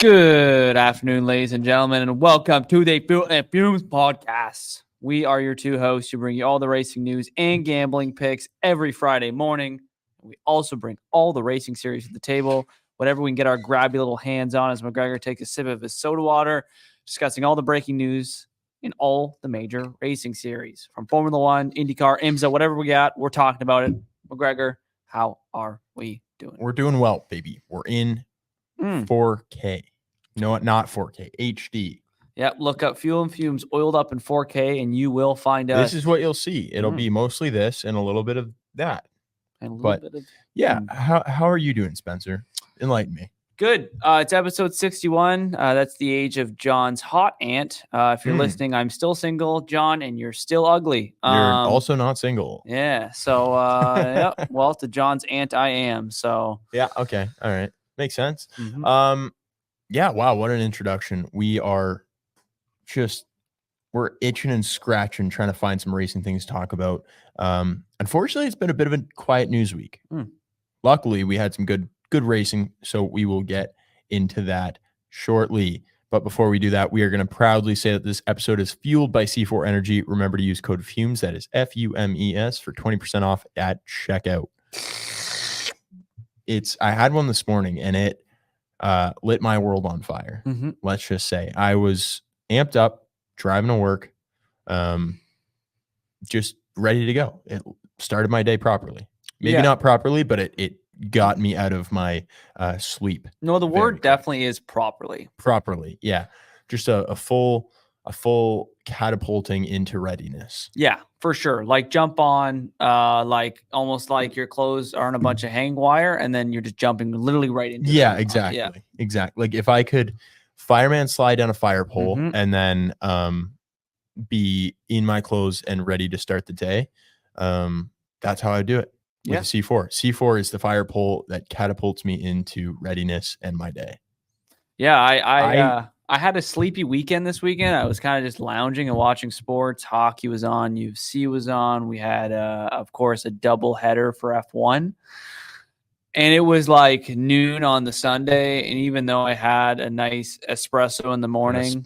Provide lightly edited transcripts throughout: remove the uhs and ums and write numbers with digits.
Good afternoon, ladies and gentlemen, and welcome to the Fuel&Fumes podcast. We are your two hosts who bring you all the racing news and gambling picks every Friday morning. We also bring all the racing series to the table, whatever we can get our grabby little hands on as McGregor takes a sip of his soda water, discussing all the breaking news in all the major racing series. From Formula One, IndyCar, IMSA, whatever we got, we're talking about it. McGregor, how are we doing? We're doing well, baby. We're in 4K. No, not 4K, HD. Yep, look up Fuel&Fumes oiled up in 4K, and you will find us. This is what you'll see. It'll be mostly this and a little bit of that. And a little bit of yeah. How are you doing, Spencer? Enlighten me. Good. It's episode 61. That's the age of John's hot aunt. If you're listening, I'm still single, John, and you're still ugly. You're also not single. Yeah. So, yeah. Well, to John's aunt, I am. So. Yeah. Okay. All right. Makes sense. Mm-hmm. Yeah. Wow. What an introduction. We're itching and scratching, trying to find some racing things to talk about. Unfortunately, it's been a bit of a quiet news week. Luckily, we had some good racing, so we will get into that shortly. But before we do that, we are going to proudly say that this episode is fueled by C4 Energy. Remember to use code FUMES, that is FUMES, for 20% off at checkout. I had one this morning, and it lit my world on fire. Let's just say I was amped up, driving to work, just ready to go. It started my day properly. Maybe not properly, but it got me out of my sleep. No, the word definitely is properly. Properly, yeah. Just a full catapulting into readiness. Yeah, for sure. Like jump on, like almost like your clothes are on a bunch of hang wire, and then you're just jumping literally right into. Yeah, exactly. Exactly. Like if I could fireman slide down a fire pole and then be in my clothes and ready to start the day, that's how I do it. With C4. C4 is the fire pole that catapults me into readiness and my day. Yeah, I had a sleepy weekend this weekend. I was kind of just lounging and watching sports. Hockey was on, UFC was on. We had, of course, a double header for F1. And it was like noon on the Sunday. And even though I had a nice espresso in the morning,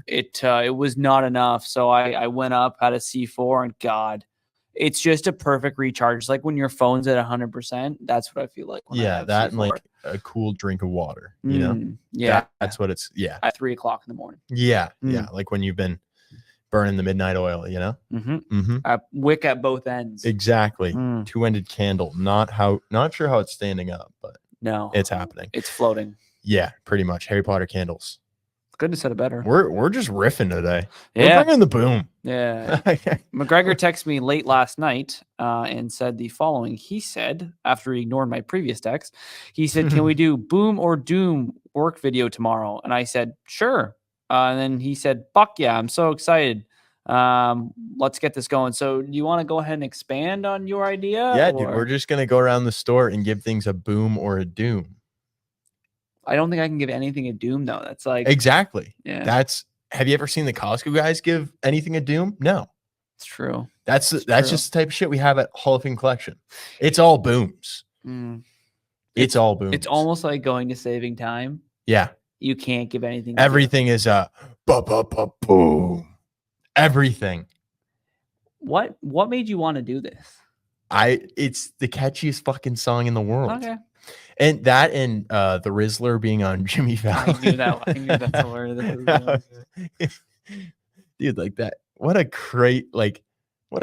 it was not enough. So I went up, had a C4, and God, it's just a perfect recharge. It's like when your phone's at 100%. That's what I feel like. When I have that C4. And like a cool drink of water, you know? Yeah. That's what it's, at 3 o'clock in the morning. Yeah. Like when you've been burning the midnight oil, you know? A wick at both ends. Exactly. Two-ended candle. Not sure how it's standing up, but no, it's happening. It's floating. Yeah, pretty much. Harry Potter candles. Couldn't have said it better. We're just riffing today. Yeah. We're bringing the boom. Yeah. McGregor texted me late last night and said the following. He said, after he ignored my previous text, he said, "Can we do boom or doom work video tomorrow?" And I said, "Sure." And then he said, "Fuck yeah, I'm so excited. Let's get this going." So do you want to go ahead and expand on your idea? Yeah, dude, we're just going to go around the store and give things a boom or a doom. I don't think I can give anything a doom, though. That's like... Exactly. Yeah. Have you ever seen the Costco guys give anything a doom? No. It's true. That's just the type of shit we have at Hall of Fame Collection. It's all booms. It's all booms. It's almost like going to Saving Time. Yeah. You can't give anything. Everything is a boom. Everything. What made you want to do this? It's the catchiest fucking song in the world. Okay. And that and the Rizzler being on Jimmy Fallon. I knew that's the word. Dude, like that. What a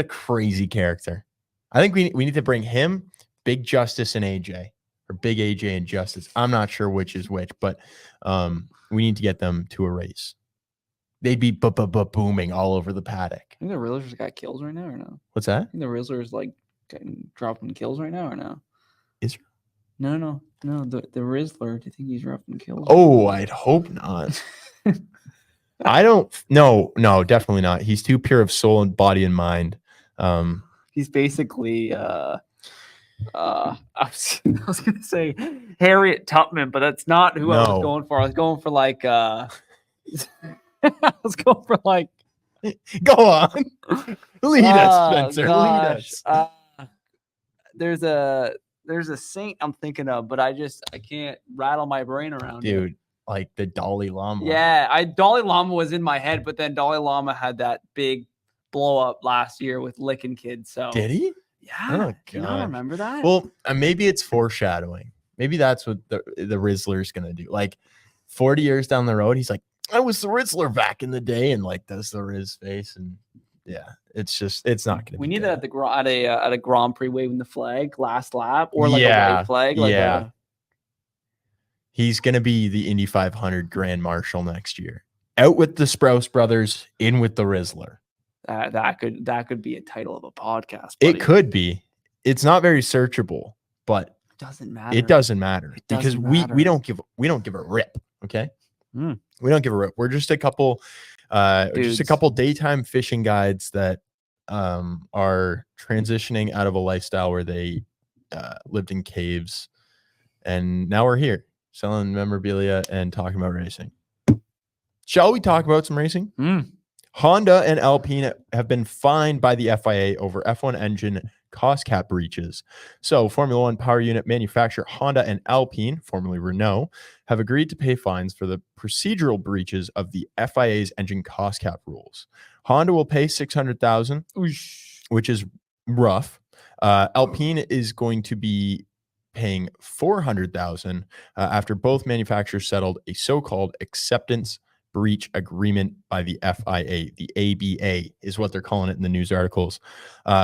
crazy character. I think we need to bring him, Big Justice, and AJ, or Big AJ and Justice. I'm not sure which is which, but we need to get them to a race. They'd be booming all over the paddock. I think the Rizzler's got kills right now, or no? What's that? I think the Rizzler's like dropping kills right now, or no? Is there? No. The Rizzler. Do you think he's dropping kills? Oh, I'd hope not. I don't. No, definitely not. He's too pure of soul and body and mind. He's basically. I was gonna say Harriet Tubman, but that's not who I was going for. I was going for like. I was going for like. Go on. Lead us, Spencer. Gosh. Lead us. There's a saint I'm thinking of, but I can't rattle my brain around. Dude, like the Dalai Lama. Yeah, Dalai Lama was in my head, but then Dalai Lama had that big blow up last year with licking kids. So did he? Yeah. Oh, do you not remember that? Well, maybe it's foreshadowing. Maybe that's what the Rizzler's gonna do. Like 40 years down the road, he's like, I was the Rizzler back in the day, and like does the Riz face, and yeah, it's not gonna. We be need good. that at a Grand Prix waving the flag last lap, or like a white flag. Like he's gonna be the Indy 500 Grand Marshal next year. Out with the Sprouse brothers, in with the Rizzler. That could be a title of a podcast. Buddy. It could be. It's not very searchable, but doesn't matter. It doesn't matter because we don't give a rip. Okay, we don't give a rip. We're just a couple, daytime fishing guides that are transitioning out of a lifestyle where they lived in caves, and now we're here selling memorabilia and talking about racing. Shall we talk about some racing? Honda and Alpine have been fined by the FIA over F1 engine cost cap breaches. So Formula One power unit manufacturer Honda and Alpine, formerly Renault, have agreed to pay fines for the procedural breaches of the FIA's engine cost cap rules. Honda will pay $600,000, which is rough. Alpine is going to be paying $400,000 after both manufacturers settled a so-called acceptance breach agreement by the FIA. The ABA is what they're calling it in the news articles,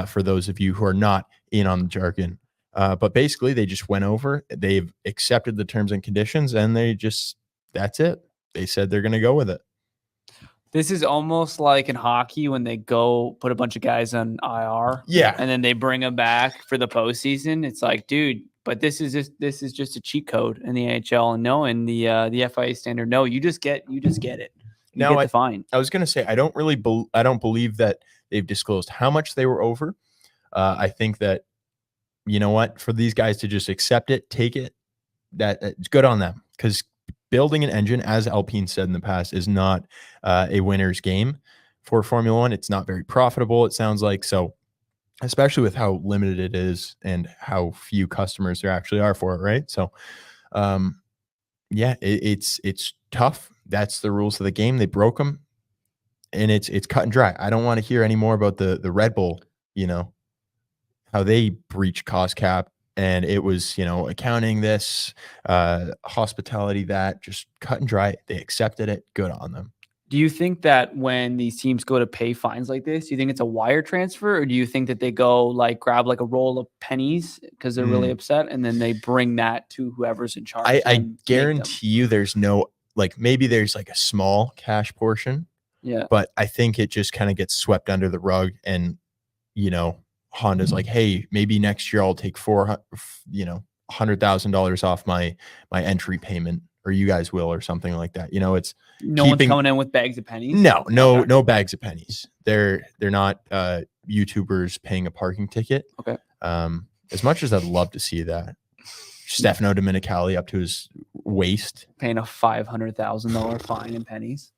for those of you who are not in on the jargon. But basically, they just went over, they've accepted the terms and conditions, and that's it. They said they're going to go with it. This is almost like in hockey when they go put a bunch of guys on IR. Yeah. And then they bring them back for the postseason. It's like, dude, but this is just a cheat code in the NHL, and no, in the FIA standard, no, you just get it. You get the fine. I was going to say, I don't believe that they've disclosed how much they were over. I think that, you know what, for these guys to just accept it, take it, that it's good on them, because building an engine, as Alpine said in the past, is not a winner's game for Formula One. It's not very profitable, it sounds like. So, especially with how limited it is and how few customers there actually are for it, right? So, it's tough. That's the rules of the game. They broke them, and it's cut and dry. I don't want to hear any more about the Red Bull, how they breached cost cap, and it was, accounting this, hospitality that, just cut and dry. They accepted it. Good on them. Do you think that when these teams go to pay fines like this, do you think it's a wire transfer, or do you think that they go grab a roll of pennies because they're really upset, and then they bring that to whoever's in charge? I guarantee you there's no, maybe there's a small cash portion. Yeah. But I think it just kind of gets swept under the rug, and, Honda's like, hey, maybe next year I'll take $100,000 off my entry payment, or you guys will, or something like that. It's no one's coming in with bags of pennies. No bags of pennies. They're not YouTubers paying a parking ticket. Okay. As much as I'd love to see that, Stefano Domenicali up to his waist, paying a $500,000 fine in pennies.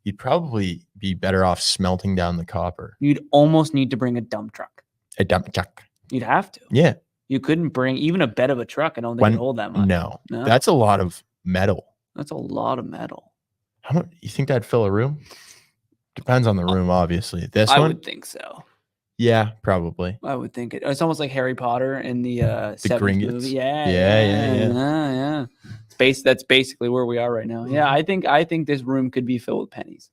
You'd probably be better off smelting down the copper. You'd almost need to bring a dump truck. A dump truck. You'd have to. Yeah. You couldn't bring even a bed of a truck. I don't think it'd hold that much. No. That's a lot of metal. That's a lot of metal. How much you think that'd fill a room? Depends on the room, obviously. I would think so. Yeah, probably. I would think it's almost like Harry Potter in the Gringotts movie. Yeah. That's basically where we are right now. Yeah, I think this room could be filled with pennies.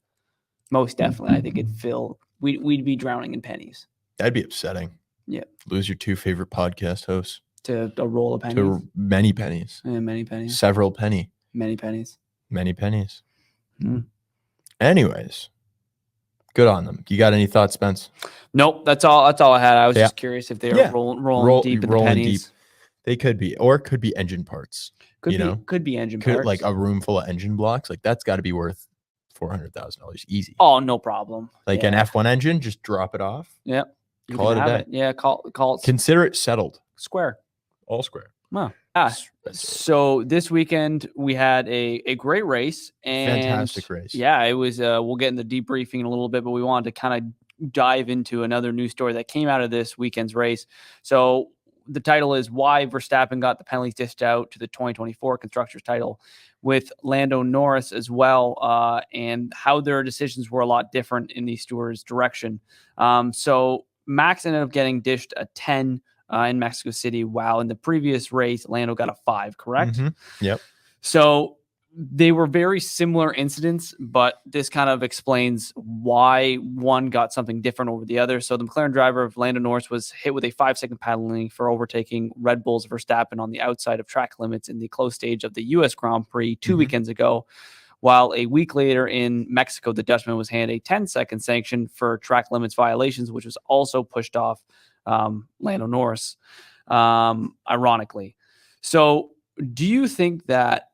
Most definitely. I think it'd fill. We'd be drowning in pennies. That'd be upsetting. Yeah. Lose your two favorite podcast hosts. To a roll of pennies. To many pennies. Yeah, many pennies. Several penny. Many pennies. Many pennies. Anyways, good on them. You got any thoughts, Spence? Nope. That's all I had. I was just curious if they were rolling deep in the pennies. Deep. They could be, or it could be engine parts. Could be engine parts. Like a room full of engine blocks. That's got to be worth $400,000 easy. Oh, no problem. An F1 engine, just drop it off. Yeah. Call it a day. Yeah, call it. Consider it settled. Square. All square. Wow. So this weekend we had a great race, and fantastic race. Yeah, it was. We'll get in the debriefing in a little bit, but we wanted to kind of dive into another news story that came out of this weekend's race. So the title is why Verstappen got the penalties dished out to the 2024 constructors title with Lando Norris as well, and how their decisions were a lot different in the stewards' direction. So Max ended up getting dished a 10 in Mexico City, while in the previous race, Lando got a 5, correct? Mm-hmm. Yep. So they were very similar incidents, but this kind of explains why one got something different over the other. So the McLaren driver of Lando Norris was hit with a 5-second penalty for overtaking Red Bull's Verstappen on the outside of track limits in the close stage of the U.S. Grand Prix 2 weekends ago. While a week later in Mexico, the Dutchman was handed a 10-second sanction for track limits violations, which was also pushed off Lando Norris, ironically. So do you think that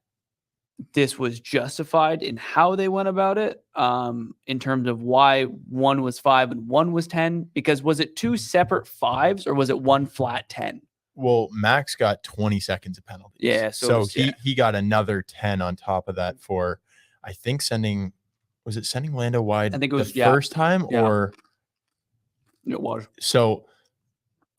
this was justified in how they went about it, in terms of why one was 5 and one was 10? Because was it 2 separate 5s or was it one flat 10? Well, Max got 20 seconds of penalties. Yeah. So he got another 10 on top of that for, I think, sending Lando wide I think it was the first time, or it was. So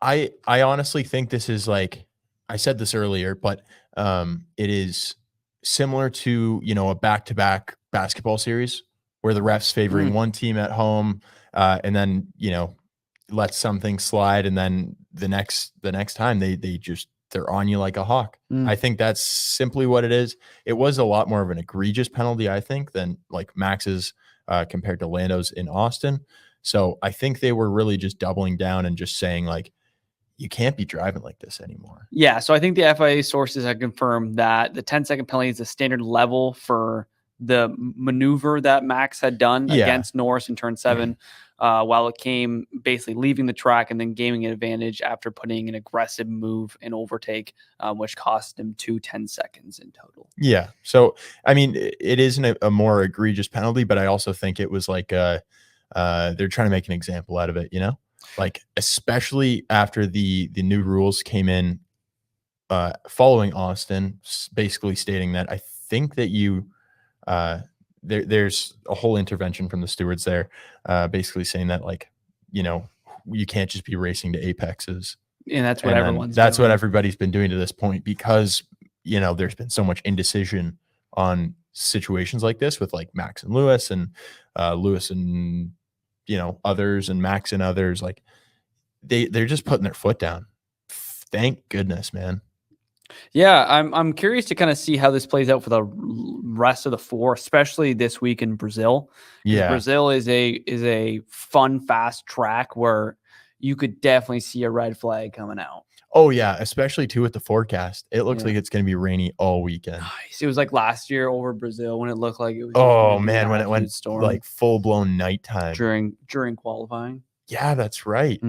I honestly think this is like, I said this earlier, but it is similar to, a back-to-back basketball series where the refs favoring one team at home, and then, let something slide. And then the next time they're on you like a hawk. I think that's simply what it is. It was a lot more of an egregious penalty, I think, than like Max's compared to Lando's in Austin. So I think they were really just doubling down and just saying, like, you can't be driving like this anymore. Yeah. So I think the FIA sources have confirmed that the 10-second penalty is the standard level for the maneuver that Max had done against Norris in turn 7, while it came basically leaving the track and then gaining an advantage after putting an aggressive move and overtake, which cost him 10 seconds in total. Yeah. So, I mean, it isn't a more egregious penalty, but I also think it was like, they're trying to make an example out of it, like, especially after the new rules came in, following Austin, basically stating that I think that there's a whole intervention from the stewards there, basically saying that, like, you can't just be racing to apexes. And that's what that's what everybody's been doing to this point, because, there's been so much indecision on situations like this with like Max and Lewis and others, and Max and others. Like, they're just putting their foot down. Thank goodness, man. Yeah, I'm curious to kind of see how this plays out for the rest of the 4, especially this week in Brazil. Yeah, Brazil is a fun, fast track where you could definitely see a red flag coming out. Oh yeah, especially too with the forecast. It looks like it's going to be rainy all weekend. Nice. It was like last year over Brazil when it looked like it was. Oh man, when it went storm, like full blown nighttime during qualifying. Yeah, that's right.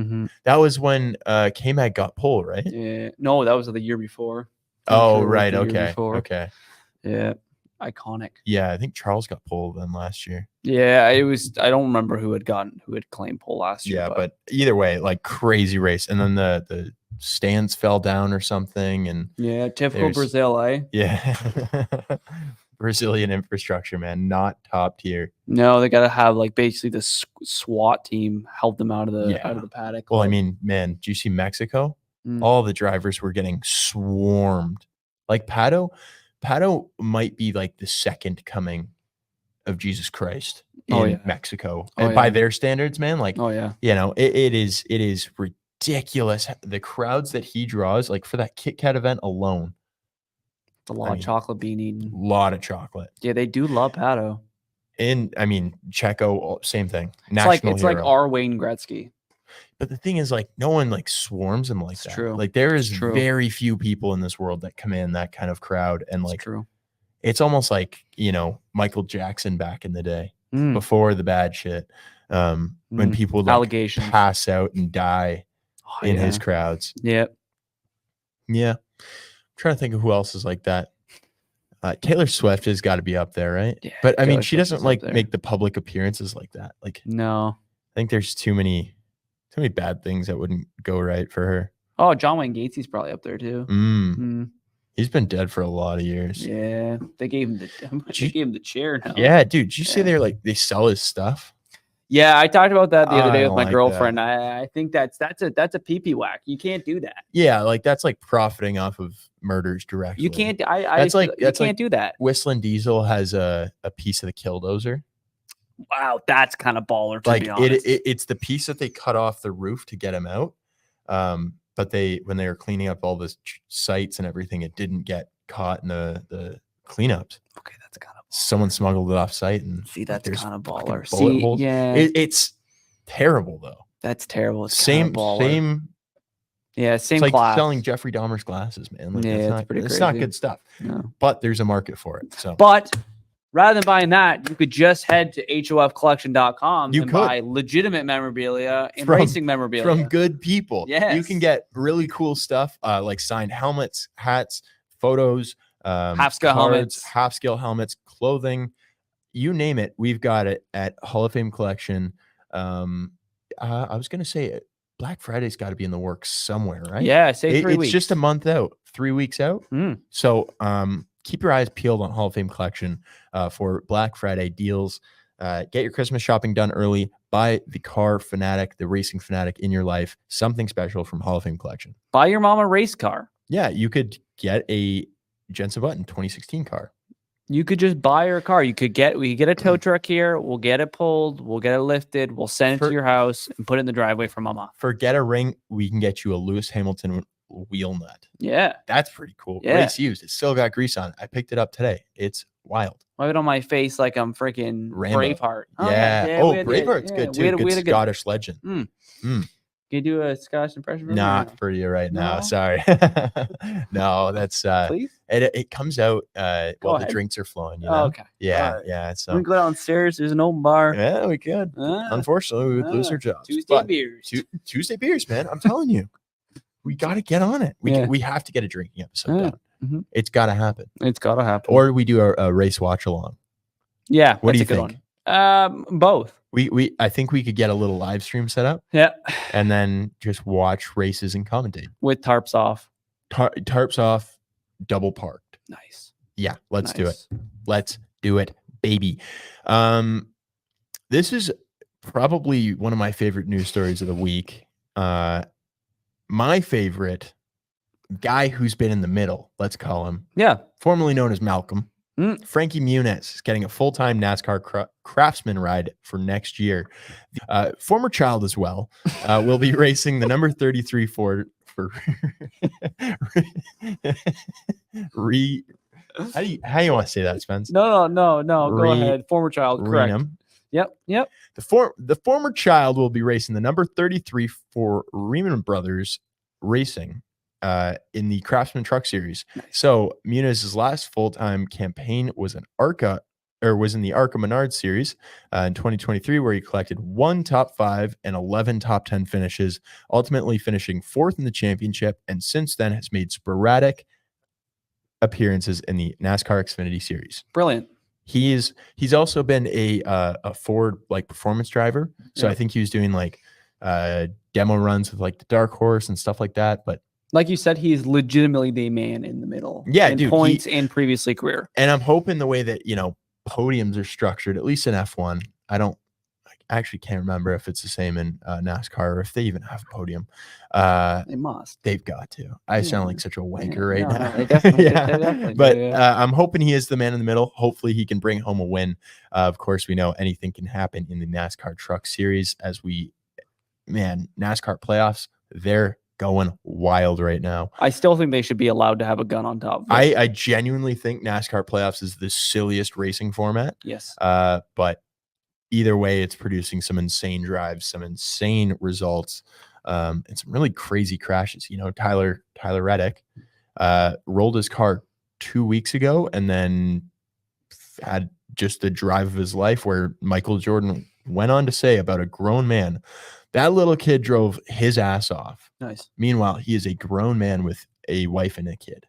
That was when K-Mag got pole, right? Yeah. No, that was the year before. Oh, right. Okay. Okay. Yeah. Iconic. Yeah, I think Charles got pole then last year. Yeah, it was. I don't remember who had claimed pole last year. Yeah, but either way, like, crazy race, and then the stands fell down or something, and typical Brazil, eh? Yeah. Brazilian infrastructure, man, not top tier. No, they got to have like basically the SWAT team help them out of the paddock. Well, I mean, man, do you see Mexico? All the drivers were getting swarmed. Like, Pato might be like the second coming of Jesus Christ in Mexico, and by their standards, man. Like, it is ridiculous the crowds that he draws. Like, for that Kit Kat event alone. A lot of chocolate being eaten. A lot of chocolate. Yeah, they do love Pato. And I mean, Checo, same thing. It's like our Wayne Gretzky. But the thing is, like, no one like swarms him like that. True. Like, there is very few people in this world that command that kind of crowd. And like, it's almost like, Michael Jackson back in the day, before the bad shit, when people would, like, allegations pass out and die in his crowds. Yep. Yeah. Trying to think of who else is like that. Taylor Swift has got to be up there, right? Yeah, but I mean, she doesn't like make the public appearances like that. Like, no, I think there's too many bad things that wouldn't go right for her. Oh, John Wayne Gacy's probably up there too. He's been dead for a lot of years. Yeah, they gave him the chair now. Yeah, dude. Did you say they sell his stuff? Yeah, I talked about that the other I day with don't my like girlfriend. that. I think that's a pee-pee whack. You can't do that. Yeah, like that's like profiting off of murders directly. You can't. You can't do that. Whistling Diesel has a piece of the killdozer. Wow, that's kind of baller. To Like be honest, it's the piece that they cut off the roof to get him out. But when they were cleaning up all the sites and everything, it didn't get caught in the cleanups. Okay, that's kind of someone smuggled it off site and see that's kind of baller. Bullet holes. Yeah, it's terrible though. That's terrible. It's same. Yeah, same it's class. like selling Jeffrey Dahmer's glasses, man. Like, yeah, it's not good stuff. No. But there's a market for it. So, but rather than buying that, you could just head to HOFcollection.com and buy legitimate memorabilia and racing memorabilia from good people. Yes. You can get really cool stuff like signed helmets, hats, photos, half scale helmets, clothing, you name it. We've got it at Hall of Fame Collection. I was going to say Black Friday's got to be in the works somewhere, right? Yeah, say 3 weeks. It's just a month out, 3 weeks out. So keep your eyes peeled on Hall of Fame Collection for Black Friday deals. Get your Christmas shopping done early. Buy the car fanatic, the racing fanatic in your life. Something special from Hall of Fame Collection. Buy your mom a race car. Yeah, you could get a Jensen Button 2016 car. You could just buy her a car. We could get a tow truck here. We'll get it pulled. We'll get it lifted. We'll send it to your house and put it in the driveway for mama. Forget a ring. We can get you a Lewis Hamilton wheel nut. Yeah. That's pretty cool. Yeah. Race used. It's still got grease on it. I picked it up today. It's wild. Wipe it on my face like I'm freaking Braveheart. Yeah. Braveheart's good too. Good Scottish legend. Can you do a Scottish impression? Not for you right now. No? Sorry. No, that's please. It comes out while the drinks are flowing. You know? Okay. Yeah, right. yeah. So we can go downstairs. There's an open bar. Yeah, we could. Unfortunately, we would lose our jobs. Tuesday beers. Tuesday beers, man. I'm telling you, we got to get on it. We have to get a drinking episode done. Mm-hmm. It's got to happen. It's got to happen. Or we do a race watch along. Yeah. What do you think? Both. I think we could get a little live stream set up. Yeah. And then just watch races and commentate. With tarps off. Tarps off, double parked. Nice. Yeah, let's do it. Let's do it, baby. This is probably one of my favorite news stories of the week. My favorite guy who's been in the middle, let's call him. Yeah. Formerly known as Malcolm. Frankie Muniz is getting a full-time NASCAR craftsman ride for next year. Former child as well will be racing the number 33 Ford for how you want to say that, Spence? No. Go ahead. Former child, correct. Yep. The former child will be racing the number 33 for Riemann Brothers Racing in the Craftsman Truck Series. Nice. So Muniz's last full-time campaign was in the ARCA Menard Series in 2023, where he collected 1 top 5 and 11 top 10 finishes, ultimately finishing 4th in the championship, and since then has made sporadic appearances in the NASCAR Xfinity Series. Brilliant. He's also been a Ford like performance driver, so I think he was doing like demo runs with like the Dark Horse and stuff like that, but like you said, he's legitimately the man in the middle. Yeah, in points and previously career. And I'm hoping the way that, podiums are structured, at least in F1, I actually can't remember if it's the same in NASCAR or if they even have a podium. They must. They've got to. I sound like such a wanker right now. No, they definitely but I'm hoping he is the man in the middle. Hopefully he can bring home a win. Of course, we know anything can happen in the NASCAR Truck Series NASCAR playoffs, they're going wild right now. I still think they should be allowed to have a gun on top. I genuinely think NASCAR playoffs is the silliest racing format. Yes. But either way, it's producing some insane drives, some insane results, and some really crazy crashes. Tyler Reddick rolled his car 2 weeks ago and then had just the drive of his life, where Michael Jordan went on to say about a grown man, that little kid drove his ass off. Nice. Meanwhile, he is a grown man with a wife and a kid.